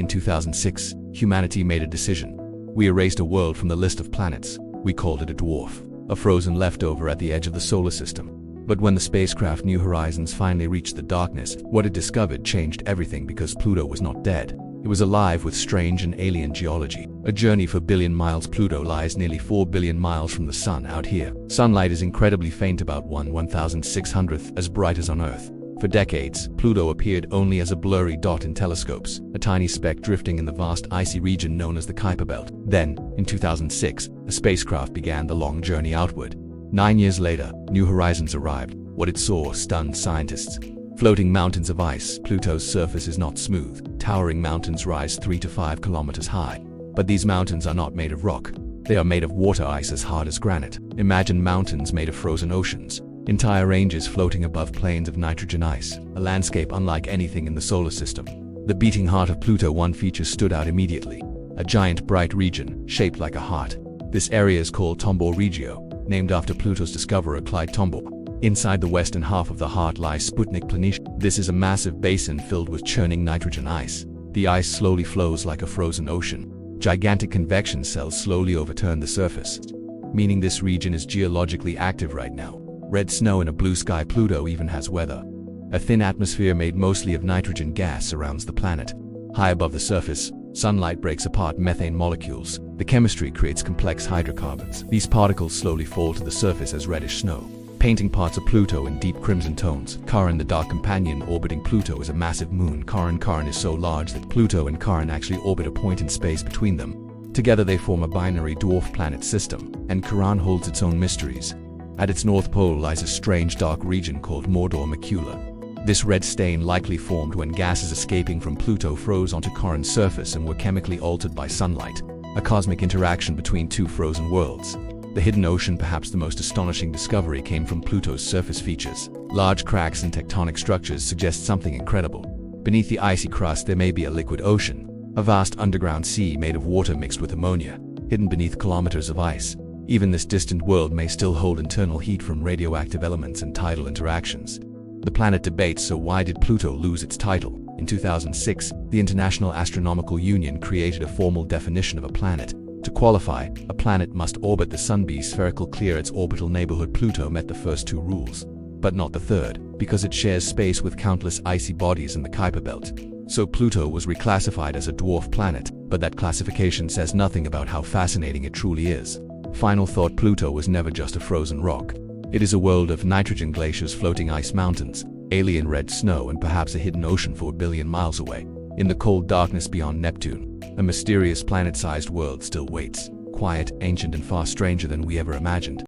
In 2006, humanity made a decision. We erased a world from the list of planets. We called it a dwarf, a frozen leftover at the edge of the solar system. But when the spacecraft New Horizons finally reached the darkness, what it discovered changed everything because Pluto was not dead. It was alive with strange and alien geology. A journey for billion miles. Pluto lies nearly 4 billion miles from the Sun out here. Sunlight is incredibly faint, about 1/1600th as bright as on Earth. For decades, Pluto appeared only as a blurry dot in telescopes, a tiny speck drifting in the vast icy region known as the Kuiper Belt. Then, in 2006, a spacecraft began the long journey outward. 9 years later, New Horizons arrived. What it saw stunned scientists. Floating mountains of ice. Pluto's surface is not smooth. Towering mountains rise 3 to 5 kilometers high. But these mountains are not made of rock. They are made of water ice as hard as granite. Imagine mountains made of frozen oceans. Entire ranges floating above plains of nitrogen ice. A landscape unlike anything in the solar system. The beating heart of Pluto. One feature stood out immediately. A giant bright region, shaped like a heart. This area is called Tombaugh Regio, named after Pluto's discoverer Clyde Tombaugh. Inside the western half of the heart lies Sputnik Planitia. This is a massive basin filled with churning nitrogen ice. The ice slowly flows like a frozen ocean. Gigantic convection cells slowly overturn the surface, meaning this region is geologically active right now. Red snow in a blue sky. Pluto even has weather. A thin atmosphere made mostly of nitrogen gas surrounds the planet. High above the surface, sunlight breaks apart methane molecules. The chemistry creates complex hydrocarbons. These particles slowly fall to the surface as reddish snow, painting parts of Pluto in deep crimson tones. Charon, the dark companion orbiting Pluto, is a massive moon. Charon is so large that Pluto and Charon actually orbit a point in space between them. Together they form a binary dwarf planet system, and Charon holds its own mysteries. At its north pole lies a strange dark region called Mordor Macula. This red stain likely formed when gases escaping from Pluto froze onto Charon's surface and were chemically altered by sunlight, a cosmic interaction between two frozen worlds. The hidden ocean, perhaps the most astonishing discovery, came from Pluto's surface features. Large cracks in tectonic structures suggest something incredible. Beneath the icy crust there may be a liquid ocean, a vast underground sea made of water mixed with ammonia, hidden beneath kilometers of ice. Even this distant world may still hold internal heat from radioactive elements and tidal interactions. The planet debates. So why did Pluto lose its title? In 2006, the International Astronomical Union created a formal definition of a planet. To qualify, a planet must orbit the Sun, be spherical, clear its orbital neighborhood. Pluto met the first two rules, but not the third, because it shares space with countless icy bodies in the Kuiper Belt. So Pluto was reclassified as a dwarf planet, but that classification says nothing about how fascinating it truly is. Final thought: Pluto was never just a frozen rock. It is a world of nitrogen glaciers, floating ice mountains, alien red snow, and perhaps a hidden ocean 4 billion miles away. In the cold darkness beyond Neptune, a mysterious planet-sized world still waits, quiet, ancient, and far stranger than we ever imagined.